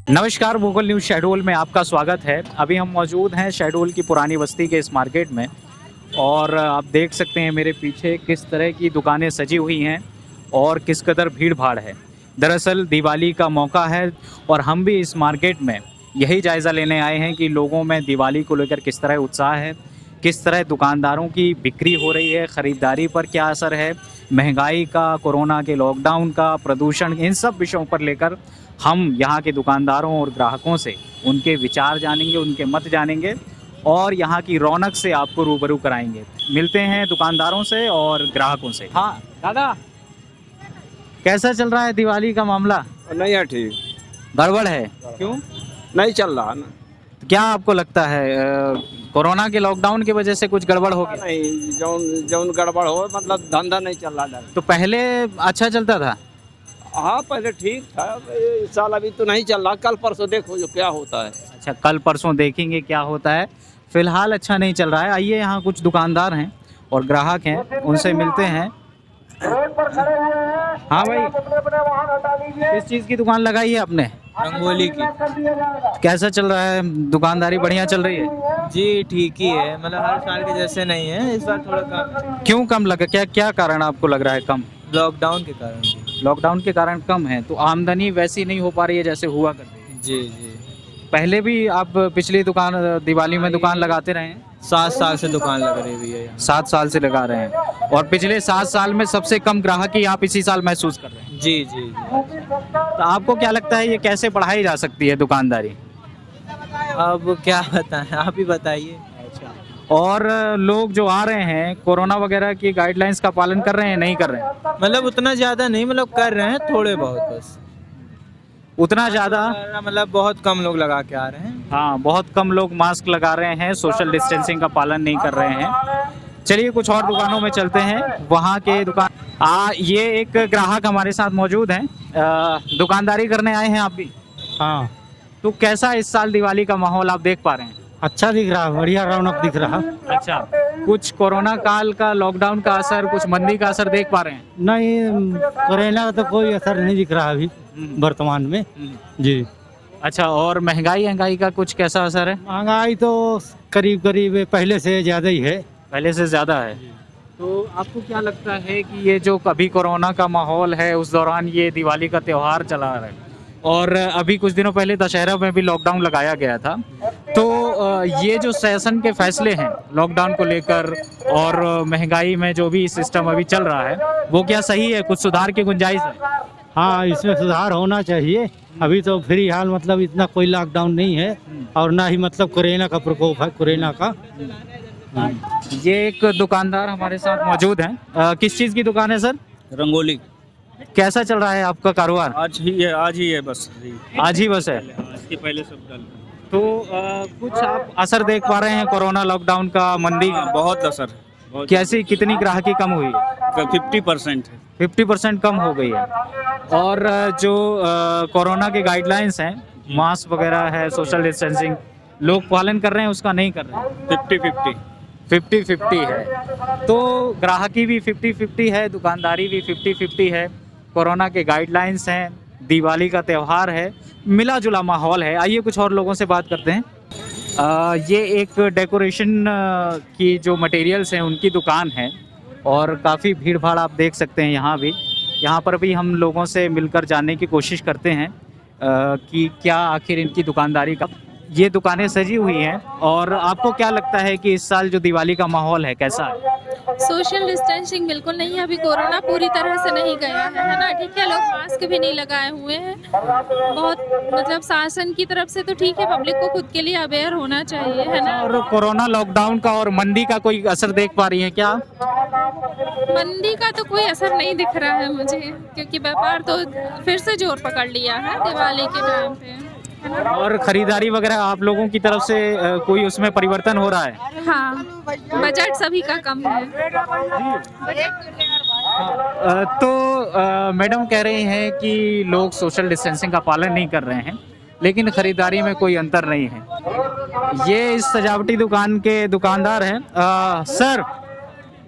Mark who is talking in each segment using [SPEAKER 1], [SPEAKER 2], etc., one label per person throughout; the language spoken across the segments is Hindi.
[SPEAKER 1] नमस्कार, भूगोल न्यूज़ शहडोल में आपका स्वागत है। अभी हम मौजूद हैं शहडोल की पुरानी बस्ती के इस मार्केट में और आप देख सकते हैं मेरे पीछे किस तरह की दुकानें सजी हुई हैं और किस कदर भीड़ भाड़ है। दरअसल दिवाली का मौका है और हम भी इस मार्केट में यही जायज़ा लेने आए हैं कि लोगों में दिवाली को लेकर किस तरह उत्साह है, किस तरह दुकानदारों की बिक्री हो रही है, ख़रीदारी पर क्या असर है, महंगाई का, कोरोना के लॉकडाउन का, प्रदूषण, इन सब विषयों पर लेकर हम यहाँ के दुकानदारों और ग्राहकों से उनके विचार जानेंगे, उनके मत जानेंगे और यहाँ की रौनक से आपको रूबरू कराएंगे। मिलते हैं दुकानदारों से और ग्राहकों से। हाँ दादा, कैसा चल रहा है दिवाली का मामला?
[SPEAKER 2] नहीं है ठीक,
[SPEAKER 1] गड़बड़ है? क्यों?
[SPEAKER 2] नहीं चल रहा ना।
[SPEAKER 1] क्या आपको लगता है कोरोना के लॉकडाउन की वजह से कुछ गड़बड़ हो गया?
[SPEAKER 2] नहीं, जौन जौन गड़बड़ हो मतलब धंधा नहीं चल रहा है।
[SPEAKER 1] तो पहले अच्छा चलता था?
[SPEAKER 2] हाँ पहले ठीक था, इस साल अभी तो नहीं चल रहा। कल परसों देखो जो क्या होता है।
[SPEAKER 1] अच्छा, कल परसों देखेंगे क्या होता है। फिलहाल अच्छा नहीं चल रहा है। आइए, यहाँ कुछ दुकानदार हैं और ग्राहक हैं, उनसे मिलते हैं। हाँ भाई, किस चीज़ की दुकान लगाई है आपने?
[SPEAKER 3] रंगोली की।
[SPEAKER 1] कैसा चल रहा है? दुकानदारी बढ़िया चल रही है?
[SPEAKER 3] जी ठीक ही है, मतलब हर साल के जैसे नहीं है, इस बार थोड़ा कम।
[SPEAKER 1] क्यों कम लगा? क्या क्या कारण आपको लग रहा है कम?
[SPEAKER 3] लॉकडाउन के कारण।
[SPEAKER 1] लॉकडाउन के कारण कम है, तो आमदनी वैसी नहीं हो पा रही है जैसे हुआ करती है।
[SPEAKER 3] जी जी,
[SPEAKER 1] पहले भी आप पिछली दुकान दिवाली में दुकान लगाते रहे हैं?
[SPEAKER 3] 7 साल से दुकान लग रही हुई है यहाँ।
[SPEAKER 1] 7 साल से लगा रहे हैं और पिछले 7 साल में सबसे कम ग्राहकी आप इसी साल महसूस कर रहे हैं।
[SPEAKER 3] जी जी जी।
[SPEAKER 1] तो आपको क्या लगता है ये कैसे बढ़ाई जा सकती है दुकानदारी?
[SPEAKER 3] अब क्या बताएं, आप ही बताइए।
[SPEAKER 1] और लोग जो आ रहे हैं कोरोना वगैरह की गाइडलाइंस का पालन कर रहे हैं, नहीं कर रहे हैं?
[SPEAKER 3] मतलब उतना ज़्यादा नहीं, मतलब कर रहे हैं थोड़े बहुत बस।
[SPEAKER 1] उतना ज़्यादा?
[SPEAKER 3] मतलब बहुत कम लोग लगा के आ रहे हैं।
[SPEAKER 1] हाँ, बहुत कम लोग मास्क लगा रहे हैं, सोशल डिस्टेंसिंग का पालन नहीं कर रहे हैं। चलिए कुछ और दुकानों में चलते हैं। वहाँ के दुकान ये एक ग्राहक हमारे साथ मौजूद हैं। दुकानदारी करने आए हैं आप भी?
[SPEAKER 4] हाँ,
[SPEAKER 1] तो कैसा इस साल दिवाली का माहौल आप देख पा रहे हैं?
[SPEAKER 4] अच्छा दिख रहा, बढ़िया रौनक दिख रहा।
[SPEAKER 1] अच्छा, कुछ कोरोना काल का, लॉकडाउन का असर, कुछ मंदी का असर देख पा रहे हैं?
[SPEAKER 4] नहीं, कोरोना का तो कोई असर नहीं दिख रहा अभी वर्तमान में। जी।
[SPEAKER 1] अच्छा, और महंगाई का कुछ कैसा असर है?
[SPEAKER 4] महंगाई तो करीब करीब पहले से ज़्यादा ही है।
[SPEAKER 1] पहले से ज़्यादा है। तो आपको क्या लगता है कि ये जो अभी कोरोना का माहौल है उस दौरान ये दिवाली का त्यौहार चला रहा है और अभी कुछ दिनों पहले दशहरा में भी लॉकडाउन लगाया गया था, तो ये जो शासन के फैसले हैं लॉकडाउन को लेकर और महंगाई में जो भी सिस्टम अभी चल रहा है वो क्या सही है? कुछ सुधार की गुंजाइश है?
[SPEAKER 4] हाँ, इसमें सुधार होना चाहिए। अभी तो फिलहाल मतलब इतना कोई लॉकडाउन नहीं है और ना ही मतलब कोरोना का प्रकोप है, कोरोना का।
[SPEAKER 1] ये एक दुकानदार हमारे साथ मौजूद हैं। किस चीज़ की दुकान है सर?
[SPEAKER 2] रंगोली
[SPEAKER 1] कैसा चल रहा है आपका कारोबार?
[SPEAKER 2] आज ही है बस।
[SPEAKER 1] आज ही बस है?
[SPEAKER 2] इसके पहले सब डल।
[SPEAKER 1] तो कुछ आप असर देख पा रहे हैं कोरोना लॉकडाउन का, मंदी का?
[SPEAKER 2] बहुत असर।
[SPEAKER 1] कैसी, कितनी ग्राहकी कम हुई?
[SPEAKER 2] 50% है।
[SPEAKER 1] 50% कम हो गई है। और जो कोरोना के गाइडलाइंस हैं, मास्क वगैरह है, सोशल डिस्टेंसिंग, लोग पालन कर रहे हैं, उसका नहीं कर रहे हैं?
[SPEAKER 2] 50-50।
[SPEAKER 1] 50-50 है। तो ग्राहकी भी 50-50 है, दुकानदारी भी 50-50 है। कोरोना के गाइडलाइंस हैं, दिवाली का त्यौहार है, मिला जुला माहौल है। आइए कुछ और लोगों से बात करते हैं। ये एक डेकोरेशन की जो मटेरियल्स हैं उनकी दुकान है और काफ़ी भीड़ भाड़ आप देख सकते हैं यहाँ भी। यहाँ पर भी हम लोगों से मिलकर जानने की कोशिश करते हैं कि क्या आखिर इनकी दुकानदारी का। ये दुकानें सजी हुई हैं और आपको क्या लगता है कि इस साल जो दिवाली का माहौल है कैसा है?
[SPEAKER 5] सोशल डिस्टेंसिंग बिल्कुल नहीं है, अभी कोरोना पूरी तरह से नहीं गया है ना। ठीक है, लोग मास्क भी नहीं लगाए हुए हैं। बहुत मतलब शासन की तरफ से तो ठीक है, पब्लिक को खुद के लिए अवेयर होना चाहिए, है ना।
[SPEAKER 1] और कोरोना लॉकडाउन का और मंदी का कोई असर देख पा रही हैं क्या?
[SPEAKER 5] मंदी का तो कोई असर नहीं दिख रहा है मुझे, क्योंकि व्यापार तो फिर से जोर पकड़ लिया है दिवाली के टाइम पे।
[SPEAKER 1] और खरीदारी वगैरह आप लोगों की तरफ से कोई उसमें परिवर्तन हो रहा है?
[SPEAKER 5] हाँ, बजट सभी का कम है।
[SPEAKER 1] तो मैडम कह रही हैं कि लोग सोशल डिस्टेंसिंग का पालन नहीं कर रहे हैं, लेकिन खरीदारी में कोई अंतर नहीं है। ये इस सजावटी दुकान के दुकानदार हैं। सर,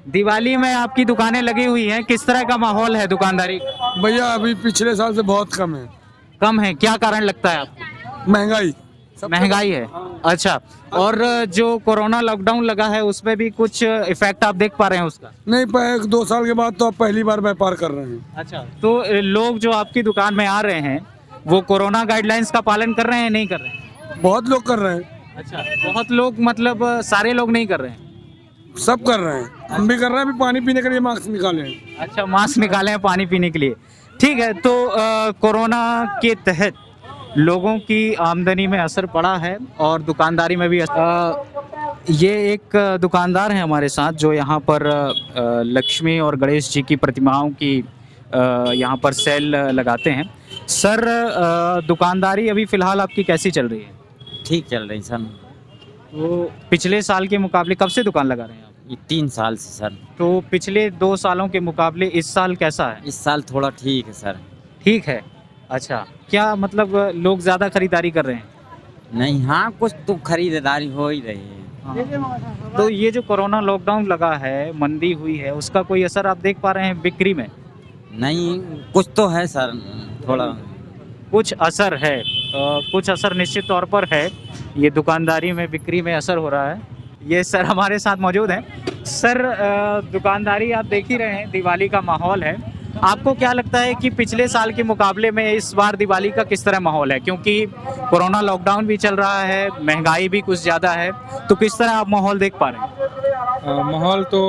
[SPEAKER 1] दिवाली में आपकी दुकानें लगी हुई हैं, किस तरह का माहौल है दुकानदारी?
[SPEAKER 6] भैया अभी पिछले साल से बहुत कम है।
[SPEAKER 1] कम है, क्या कारण लगता है आपको?
[SPEAKER 6] महंगाई
[SPEAKER 1] महंगाई है। अच्छा, और जो कोरोना लॉकडाउन लगा है उसमें भी कुछ इफेक्ट आप देख पा रहे हैं उसका?
[SPEAKER 6] नहीं, 2 साल के बाद तो आप पहली बार व्यापार कर रहे हैं।
[SPEAKER 1] अच्छा, तो लोग जो आपकी दुकान में आ रहे हैं वो कोरोना गाइडलाइंस का पालन कर रहे हैं, नहीं कर रहे हैं?
[SPEAKER 6] बहुत लोग कर रहे हैं,
[SPEAKER 1] अच्छा, बहुत लोग मतलब सारे लोग नहीं कर रहे हैं?
[SPEAKER 6] सब कर रहे हैं, हम भी कर रहे हैं। अभी पानी पीने के लिए मास्क निकाले हैं।
[SPEAKER 1] अच्छा, मास्क निकाले हैं पानी पीने के लिए। ठीक है, तो कोरोना के तहत लोगों की आमदनी में असर पड़ा है और दुकानदारी में भी ये एक दुकानदार हैं हमारे साथ जो यहाँ पर लक्ष्मी और गणेश जी की प्रतिमाओं की यहाँ पर सेल लगाते हैं। सर, दुकानदारी अभी फ़िलहाल आपकी कैसी चल रही है?
[SPEAKER 7] ठीक चल रही सर।
[SPEAKER 1] तो पिछले साल के मुकाबले कब से दुकान लगा रहे हैं आप?
[SPEAKER 7] ये 3 साल से सर।
[SPEAKER 1] तो पिछले 2 सालों के मुकाबले इस साल कैसा है?
[SPEAKER 7] इस साल थोड़ा ठीक है सर।
[SPEAKER 1] ठीक है। अच्छा, क्या मतलब लोग ज़्यादा खरीदारी कर रहे हैं?
[SPEAKER 7] नहीं, हाँ कुछ तो खरीदारी हो ही रही है।
[SPEAKER 1] हाँ। तो ये जो कोरोना लॉकडाउन लगा है, मंदी हुई है, उसका कोई असर आप देख पा रहे हैं बिक्री में?
[SPEAKER 7] नहीं, कुछ तो है सर, थोड़ा
[SPEAKER 1] कुछ असर है, कुछ असर निश्चित तौर पर है। ये दुकानदारी में, बिक्री में असर हो रहा है। ये सर हमारे साथ मौजूद हैं। सर, दुकानदारी आप देख ही रहे हैं, दिवाली का माहौल है। आपको क्या लगता है कि पिछले साल के मुकाबले में इस बार दिवाली का किस तरह माहौल है? क्योंकि कोरोना लॉकडाउन भी चल रहा है, महंगाई भी कुछ ज़्यादा है, तो किस तरह आप माहौल देख पा रहे हैं?
[SPEAKER 8] माहौल तो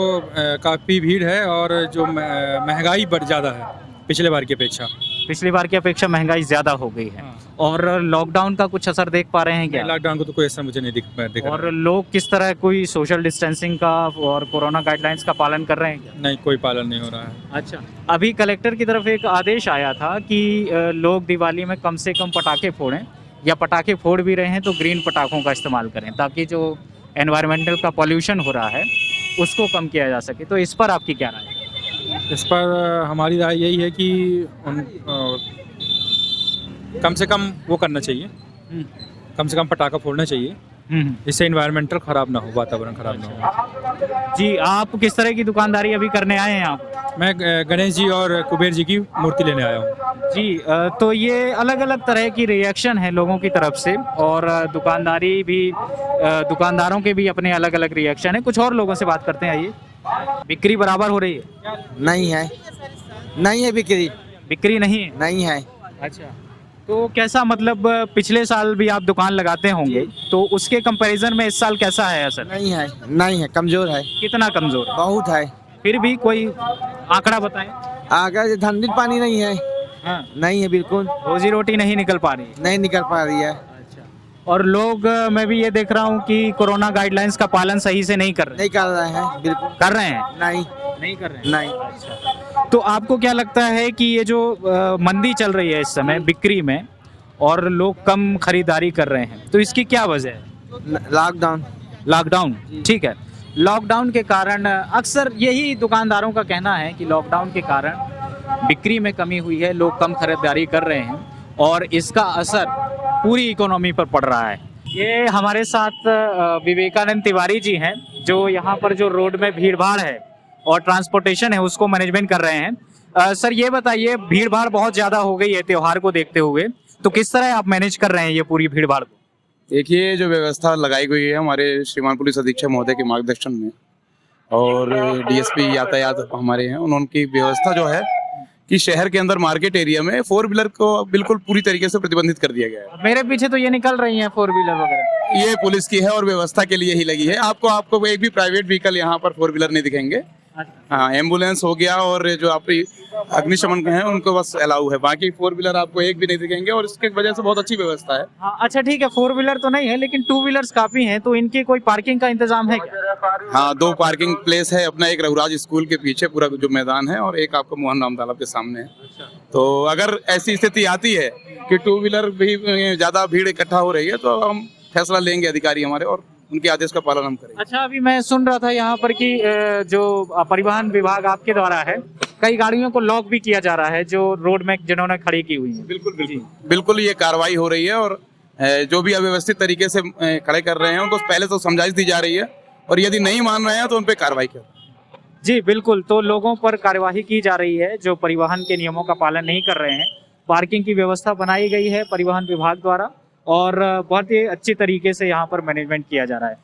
[SPEAKER 8] काफ़ी भीड़ है और जो महंगाई बढ़ ज़्यादा है पिछले बार की अपेक्षा।
[SPEAKER 1] पिछली बार की अपेक्षा महंगाई ज़्यादा हो गई है। और लॉकडाउन का कुछ असर देख पा रहे हैं क्या?
[SPEAKER 8] लॉकडाउन को तो कोई असर मुझे नहीं दिख रहा।
[SPEAKER 1] और लोग किस तरह कोई सोशल डिस्टेंसिंग का और कोरोना गाइडलाइंस का पालन कर रहे हैं क्या?
[SPEAKER 8] नहीं, कोई पालन नहीं हो रहा है।
[SPEAKER 1] अच्छा, अभी कलेक्टर की तरफ एक आदेश आया था कि लोग दिवाली में कम से कम पटाखे फोड़ें, या पटाखे फोड़ भी रहे हैं तो ग्रीन पटाखों का इस्तेमाल करें, ताकि जो एनवायरमेंटल का पॉल्यूशन हो रहा है उसको कम किया जा सके। तो इस पर आपकी क्या राय है?
[SPEAKER 8] इस पर हमारी राय यही है कि कम से कम वो करना चाहिए, कम से कम पटाखा फोड़ना चाहिए, इससे एनवायरमेंटल खराब ना हो, वातावरण खराब ना हो।
[SPEAKER 1] जी, आप किस तरह की दुकानदारी अभी करने आए हैं आप?
[SPEAKER 8] मैं गणेश जी और कुबेर जी की मूर्ति लेने आया हूँ।
[SPEAKER 1] जी, तो ये अलग अलग तरह की रिएक्शन है लोगों की तरफ से, और दुकानदारी भी, दुकानदारों के भी अपने अलग अलग रिएक्शन है। कुछ और लोगों से बात करते हैं, आइए। बिक्री बराबर हो रही है?
[SPEAKER 9] नहीं है, नहीं है बिक्री।
[SPEAKER 1] बिक्री नहीं है?
[SPEAKER 9] नहीं है।
[SPEAKER 1] अच्छा, तो कैसा, मतलब पिछले साल भी आप दुकान लगाते होंगे, तो उसके कंपैरिजन में इस साल कैसा है असर?
[SPEAKER 9] नहीं है, नहीं है, कमजोर है।
[SPEAKER 1] कितना कमजोर?
[SPEAKER 9] बहुत है।
[SPEAKER 1] फिर भी कोई आंकड़ा बताएं।
[SPEAKER 9] आगे धंधे पानी नहीं है।
[SPEAKER 1] हाँ,
[SPEAKER 9] नहीं है, बिल्कुल
[SPEAKER 1] रोजी रोटी नहीं निकल पा रही?
[SPEAKER 9] नहीं निकल पा रही है।
[SPEAKER 1] अच्छा, और लोग, मैं भी ये देख रहा हूँ कि कोरोना गाइडलाइंस का पालन सही से नहीं कर रहे।
[SPEAKER 9] नहीं कर रहे हैं, बिल्कुल
[SPEAKER 1] कर रहे हैं?
[SPEAKER 9] नहीं
[SPEAKER 1] कर रहे हैं?
[SPEAKER 9] नहीं।
[SPEAKER 1] अच्छा, तो आपको क्या लगता है कि ये जो मंदी चल रही है इस समय बिक्री में, और लोग कम खरीदारी कर रहे हैं, तो इसकी क्या वजह है? लॉकडाउन, ठीक है। लॉकडाउन के कारण, अक्सर यही दुकानदारों का कहना है कि लॉकडाउन के कारण बिक्री में कमी हुई है, लोग कम खरीदारी कर रहे हैं और इसका असर पूरी इकोनॉमी पर पड़ रहा है। ये हमारे साथ विवेकानंद तिवारी जी हैं, जो यहाँ पर जो रोड में भीड़ भाड़ है और ट्रांसपोर्टेशन है उसको मैनेजमेंट कर रहे हैं। सर, ये बताइए, भीड़ भाड़ बहुत ज़्यादा हो गई है त्योहार को देखते हुए, तो किस तरह आप मैनेज कर रहे हैं ये पूरी भीड़ भाड़ को?
[SPEAKER 10] देखिए, जो व्यवस्था लगाई गई है हमारे श्रीमान पुलिस अधीक्षक महोदय के मार्गदर्शन में, और डीएसपी यातायात हमारे हैं, उनकी व्यवस्था जो है कि शहर के अंदर मार्केट एरिया में 4 व्हीलर को बिल्कुल पूरी तरीके से प्रतिबंधित कर दिया गया है।
[SPEAKER 1] मेरे पीछे तो ये निकल रही हैं 4 व्हीलर वगैरह।
[SPEAKER 10] ये पुलिस की है और व्यवस्था के लिए ही लगी है। आपको एक भी प्राइवेट व्हीकल यहाँ पर 4 व्हीलर नहीं दिखेंगे। हाँ, एम्बुलेंस हो गया और जो आपकी अग्निशमन के हैं उनको बस अलाउ है, बाकी 4 व्हीलर आपको एक भी नहीं दिखेंगे, और इसके वजह से बहुत अच्छी व्यवस्था है।
[SPEAKER 1] हाँ, अच्छा ठीक है, 4 व्हीलर तो नहीं है, लेकिन 2 व्हीलर्स काफी हैं, तो इनकी कोई पार्किंग का इंतजाम है क्या?
[SPEAKER 10] हाँ, 2 पार्किंग प्लेस है अपना, एक रघुराज स्कूल के पीछे पूरा जो मैदान है, और एक आपका मोहन राम तालाब के सामने है। तो अगर ऐसी स्थिति आती है कि 2 व्हीलर भी ज्यादा भीड़ इकट्ठा हो रही है, तो हम फैसला लेंगे अधिकारी हमारे, और उनके आदेश का पालन हम करेंगे।
[SPEAKER 1] अच्छा, अभी मैं सुन रहा था यहाँ पर कि जो परिवहन विभाग आपके द्वारा है, कई गाड़ियों को लॉक भी किया जा रहा है जो रोड में जिन्होंने खड़ी की हुई है।
[SPEAKER 10] बिल्कुल ये कार्रवाई हो रही है, और जो भी अव्यवस्थित तरीके से खड़े कर रहे हैं उनको पहले तो समझाइश दी जा रही है, और यदि नहीं मान रहे हैं तो उन पर कार्रवाई कर।
[SPEAKER 1] जी बिल्कुल, तो लोगों पर कार्यवाही की जा रही है जो परिवहन के नियमों का पालन नहीं कर रहे हैं। पार्किंग की व्यवस्था बनाई गई है परिवहन विभाग द्वारा, और बहुत ही अच्छी तरीके से यहाँ पर मैनेजमेंट किया जा रहा है।